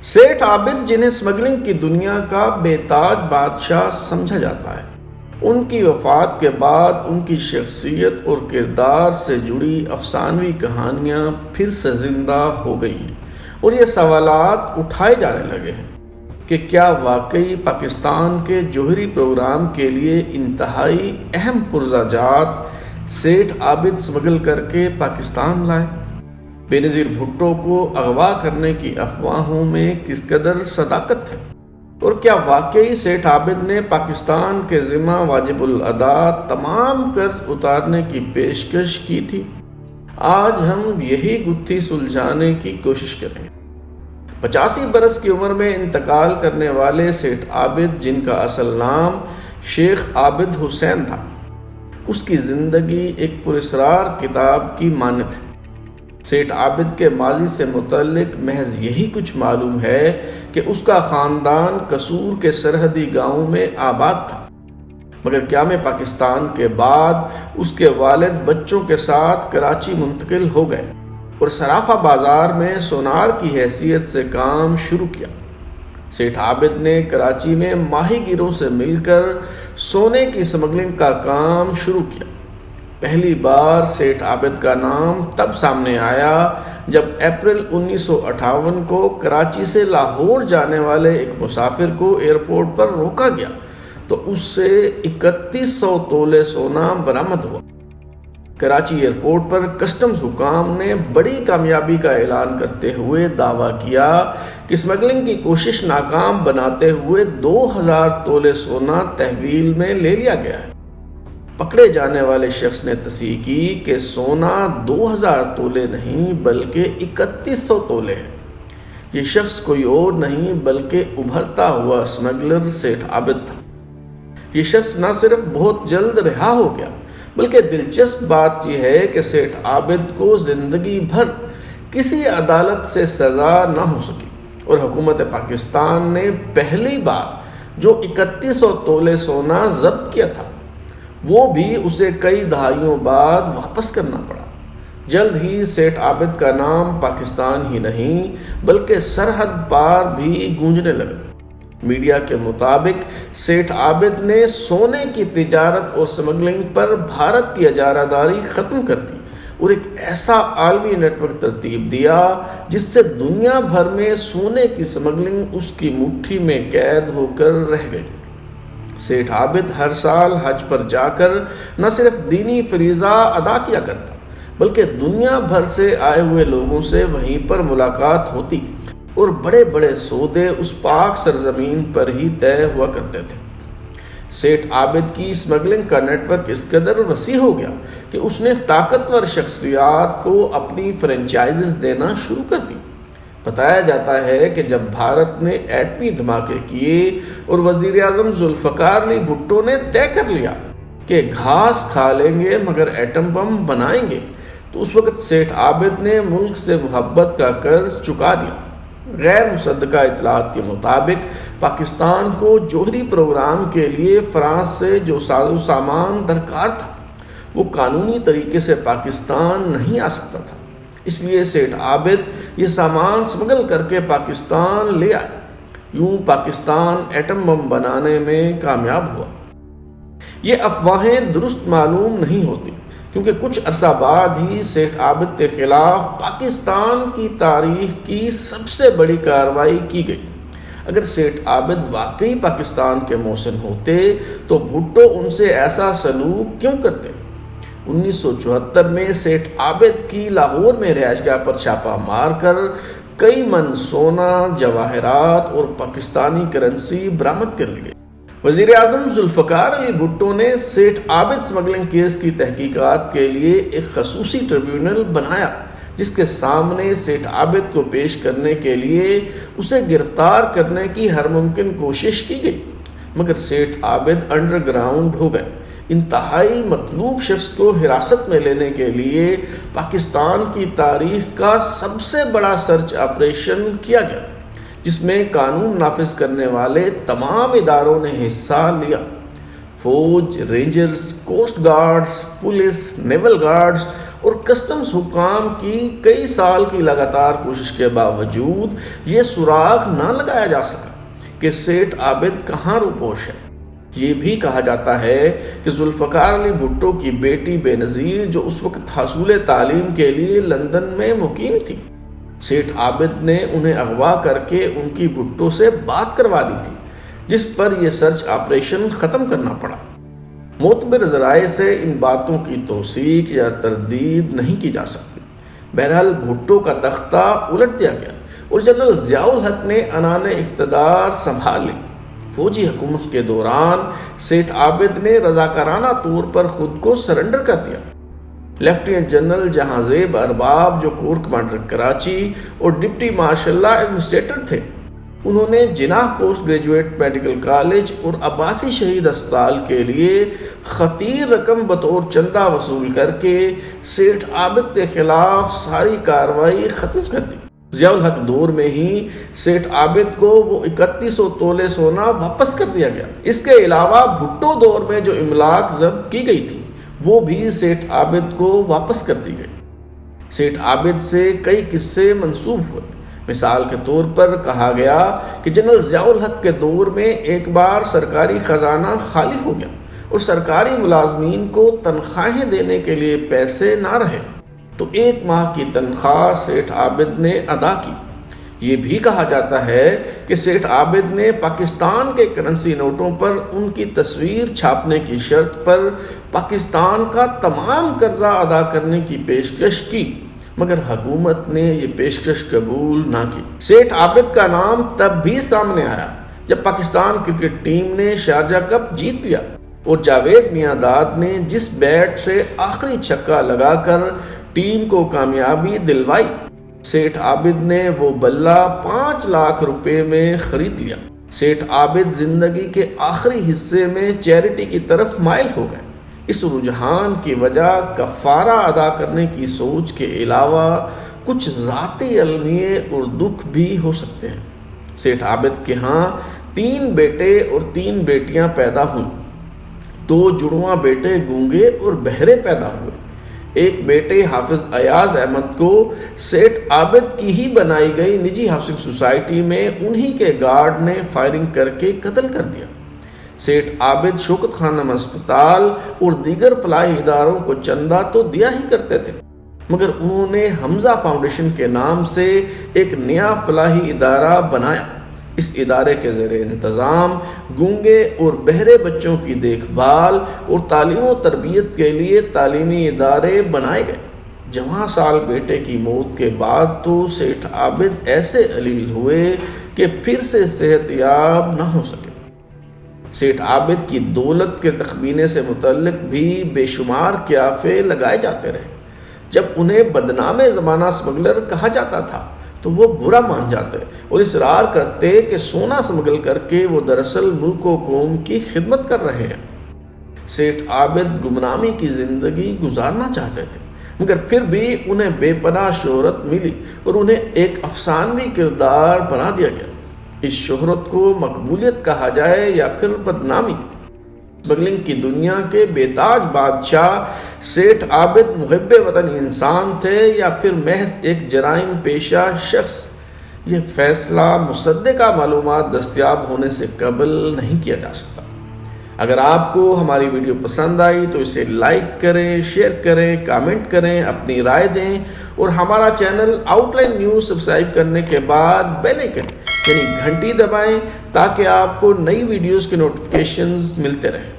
سیٹھ عابد، جنہیں اسمگلنگ کی دنیا کا بے تاج بادشاہ سمجھا جاتا ہے، ان کی وفات کے بعد ان کی شخصیت اور کردار سے جڑی افسانوی کہانیاں پھر سے زندہ ہو گئی ہیں، اور یہ سوالات اٹھائے جانے لگے ہیں کہ کیا واقعی پاکستان کے جوہری پروگرام کے لیے انتہائی اہم پرزہ جات سیٹھ عابد اسمگل کر کے پاکستان لائے؟ بے نظیر بھٹو کو اغوا کرنے کی افواہوں میں کس قدر صداقت ہے، اور کیا واقعی سیٹھ عابد نے پاکستان کے ذمہ واجب الادا تمام قرض اتارنے کی پیشکش کی تھی؟ آج ہم یہی گتھی سلجھانے کی کوشش کریں گے۔ 85 برس کی عمر میں انتقال کرنے والے سیٹھ عابد، جن کا اصل نام شیخ عابد حسین تھا، اس کی زندگی ایک پراسرار کتاب کی مانند ہے۔ سیٹھ عابد کے ماضی سے متعلق محض یہی کچھ معلوم ہے کہ اس کا خاندان قصور کے سرحدی گاؤں میں آباد تھا، مگر قیام پاکستان کے بعد اس کے والد بچوں کے ساتھ کراچی منتقل ہو گئے اور صرافہ بازار میں سونار کی حیثیت سے کام شروع کیا۔ سیٹھ عابد نے کراچی میں ماہی گیروں سے مل کر سونے کی اسمگلنگ کا کام شروع کیا۔ پہلی بار سیٹھ عابد کا نام تب سامنے آیا جب اپریل 1958 کو کراچی سے لاہور جانے والے ایک مسافر کو ایئرپورٹ پر روکا گیا تو اس سے 3100 تولے سونا برآمد ہوا۔ کراچی ایئرپورٹ پر کسٹمز حکام نے بڑی کامیابی کا اعلان کرتے ہوئے دعویٰ کیا کہ اسمگلنگ کی کوشش ناکام بناتے ہوئے 2000 تولے سونا تحویل میں لے لیا گیا ہے۔ پکڑے جانے والے شخص نے تصحیح کی کہ سونا 2000 تولے نہیں بلکہ 3100 تولے ہے۔ یہ شخص کوئی اور نہیں بلکہ ابھرتا ہوا اسمگلر سیٹھ عابد تھا۔ یہ شخص نہ صرف بہت جلد رہا ہو گیا، بلکہ دلچسپ بات یہ ہے کہ سیٹھ عابد کو زندگی بھر کسی عدالت سے سزا نہ ہو سکی، اور حکومت پاکستان نے پہلی بار جو 3100 تولے سونا ضبط کیا تھا، وہ بھی اسے کئی دہائیوں بعد واپس کرنا پڑا۔ جلد ہی سیٹھ عابد کا نام پاکستان ہی نہیں بلکہ سرحد پار بھی گونجنے لگا۔ میڈیا کے مطابق سیٹھ عابد نے سونے کی تجارت اور اسمگلنگ پر بھارت کی اجارہ داری ختم کر دی اور ایک ایسا عالمی نیٹ ورک ترتیب دیا جس سے دنیا بھر میں سونے کی اسمگلنگ اس کی مٹھی میں قید ہو کر رہ گئی۔ سیٹھ عابد ہر سال حج پر جا کر نہ صرف دینی فریضہ ادا کیا کرتا بلکہ دنیا بھر سے آئے ہوئے لوگوں سے وہیں پر ملاقات ہوتی، اور بڑے بڑے سودے اس پاک سرزمین پر ہی طے ہوا کرتے تھے۔ سیٹھ عابد کی اسمگلنگ کا نیٹ ورک اس قدر وسیع ہو گیا کہ اس نے طاقتور شخصیات کو اپنی فرنچائزز دینا شروع کر دی۔ بتایا جاتا ہے کہ جب بھارت نے ایٹمی دھماکے کیے اور وزیر اعظم ذوالفقار علی بھٹو نے طے کر لیا کہ گھاس کھا لیں گے مگر ایٹم بم بنائیں گے، تو اس وقت سیٹھ عابد نے ملک سے محبت کا قرض چکا دیا۔ غیر مصدقہ اطلاعات کے مطابق پاکستان کو جوہری پروگرام کے لیے فرانس سے جو ساز و سامان درکار تھا وہ قانونی طریقے سے پاکستان نہیں آ سکتا تھا، اس لیے سیٹھ عابد یہ سامان اسمگل کر کے پاکستان لے آئے۔ یوں پاکستان ایٹم بم بنانے میں کامیاب ہوا۔ یہ افواہیں درست معلوم نہیں ہوتی کیونکہ کچھ عرصہ بعد ہی سیٹھ عابد کے خلاف پاکستان کی تاریخ کی سب سے بڑی کارروائی کی گئی۔ اگر سیٹھ عابد واقعی پاکستان کے محسن ہوتے تو بھٹو ان سے ایسا سلوک کیوں کرتے؟ 1974 میں سیٹھ عابد کی لاہور میں رہائش گاہ پر چھاپہ مار کر کئی من سونا، جواہرات اور پاکستانی کرنسی برآمد کر لی گئی۔ وزیر اعظم ذوالفقار علی بھٹو نے سیٹھ عابد اسمگلنگ کیس کی تحقیقات کے لیے ایک خصوصی ٹریبیونل بنایا جس کے سامنے سیٹھ عابد کو پیش کرنے کے لیے اسے گرفتار کرنے کی ہر ممکن کوشش کی گئی، مگر سیٹھ عابد انڈر گراؤنڈ ہو گئے۔ انتہائی مطلوب شخص کو حراست میں لینے کے لیے پاکستان کی تاریخ کا سب سے بڑا سرچ آپریشن کیا گیا جس میں قانون نافذ کرنے والے تمام اداروں نے حصہ لیا۔ فوج، رینجرز، کوسٹ گارڈز، پولیس، نیول گارڈز اور کسٹمز حکام کی کئی سال کی لگاتار کوشش کے باوجود یہ سراغ نہ لگایا جا سکا کہ سیٹھ عابد کہاں روپوش ہے۔ یہ بھی کہا جاتا ہے کہ ذوالفقار علی بھٹو کی بیٹی بے نظیر جو اس وقت حصول تعلیم کے لیے لندن میں مقیم تھی، سیٹھ عابد نے انہیں اغوا کر کے ان کی بھٹو سے بات کروا دی تھی، جس پر یہ سرچ آپریشن ختم کرنا پڑا۔ معتبر ذرائع سے ان باتوں کی توثیق یا تردید نہیں کی جا سکتی۔ بہرحال بھٹو کا تختہ الٹ دیا گیا اور جنرل ضیاء الحق نے عنان اقتدار سنبھال لی۔ فوجی حکومت کے دوران سیٹھ عابد نے رضاکارانہ طور پر خود کو سرنڈر کر دیا۔ لیفٹیننٹ جنرل جہاں زیب ارباب جو کور کمانڈر کراچی اور ڈپٹی مارشل لا ایڈمنسٹریٹر تھے، انہوں نے جناح پوسٹ گریجویٹ میڈیکل کالج اور عباسی شہید اسپتال کے لیے خطیر رقم بطور چندہ وصول کر کے سیٹھ عابد کے خلاف ساری کارروائی ختم کر دی۔ ضیاء الحق دور میں ہی سیٹھ عابد کو وہ 3100 تولے سونا واپس کر دیا گیا۔ اس کے علاوہ بھٹو دور میں جو املاک ضبط کی گئی تھی وہ بھی سیٹھ عابد کو واپس کر دی گئی۔ سیٹھ عابد سے کئی قصے منسوب ہوئے۔ مثال کے طور پر کہا گیا کہ جنرل ضیاء الحق کے دور میں ایک بار سرکاری خزانہ خالی ہو گیا اور سرکاری ملازمین کو تنخواہیں دینے کے لیے پیسے نہ رہے، تو 1 ماہ کی تنخواہ سیٹھ عابد نے ادا کی۔ یہ بھی کہا جاتا ہے کہ سیٹھ عابد نے پاکستان کے کرنسی نوٹوں پر ان کی تصویر چھاپنے کی شرط پر پاکستان کا تمام قرضہ ادا کرنے کی پیشکش کی، مگر حکومت نے یہ پیشکش قبول نہ کی۔ سیٹھ عابد کا نام تب بھی سامنے آیا جب پاکستان کرکٹ ٹیم نے شارجہ کپ جیت لیا اور جاوید میاں داد نے جس بیٹ سے آخری چھکا لگا کر ٹیم کو کامیابی دلوائی، سیٹھ عابد نے وہ بلہ 5 لاکھ روپے میں خرید لیا۔ سیٹھ عابد زندگی کے آخری حصے میں چیریٹی کی طرف مائل ہو گئے۔ اس رجحان کی وجہ کفارہ ادا کرنے کی سوچ کے علاوہ کچھ ذاتی المیے اور دکھ بھی ہو سکتے ہیں۔ سیٹھ عابد کے ہاں 3 بیٹے اور 3 بیٹیاں پیدا ہوئیں۔ 2 جڑواں بیٹے گونگے اور بہرے پیدا ہوئے۔ ایک بیٹے حافظ ایاز احمد کو سیٹھ عابد کی ہی بنائی گئی نجی ہاؤسنگ سوسائٹی میں انہی کے گارڈ نے فائرنگ کر کے قتل کر دیا۔ سیٹھ عابد شوکت خانم اسپتال اور دیگر فلاحی اداروں کو چندہ تو دیا ہی کرتے تھے، مگر انہوں نے حمزہ فاؤنڈیشن کے نام سے ایک نیا فلاحی ادارہ بنایا۔ اس ادارے کے زیر انتظام گونگے اور بہرے بچوں کی دیکھ بھال اور تعلیم و تربیت کے لیے تعلیمی ادارے بنائے گئے۔ جوان سال بیٹے کی موت کے بعد تو سیٹھ عابد ایسے علیل ہوئے کہ پھر سے صحت یاب نہ ہو سکے۔ سیٹھ عابد کی دولت کے تخمینے سے متعلق بھی بے شمار قیافے لگائے جاتے رہے۔ جب انہیں بدنام زمانہ اسمگلر کہا جاتا تھا تو وہ برا مان جاتے اور اصرار کرتے کہ سونا سمگل کر کے وہ دراصل ملک و قوم کی خدمت کر رہے ہیں۔ سیٹھ عابد گمنامی کی زندگی گزارنا چاہتے تھے، مگر پھر بھی انہیں بے پناہ شہرت ملی اور انہیں ایک افسانوی کردار بنا دیا گیا۔ اس شہرت کو مقبولیت کہا جائے یا پھر بدنامی۔ اسمگلنگ کی دنیا کے بے تاج بادشاہ سیٹھ عابد محب وطن انسان تھے یا پھر محض ایک جرائم پیشہ شخص، یہ فیصلہ مصدقہ معلومات دستیاب ہونے سے قبل نہیں کیا جا سکتا۔ اگر آپ کو ہماری ویڈیو پسند آئی تو اسے لائک کریں، شیئر کریں، کامنٹ کریں، اپنی رائے دیں اور ہمارا channel out line news subscribe کرنے کے بعد بیل آئکن یعنی گھنٹی دبائیں تاکہ آپ کو نئی ویڈیوز کے نوٹیفیکیشنز ملتے رہیں۔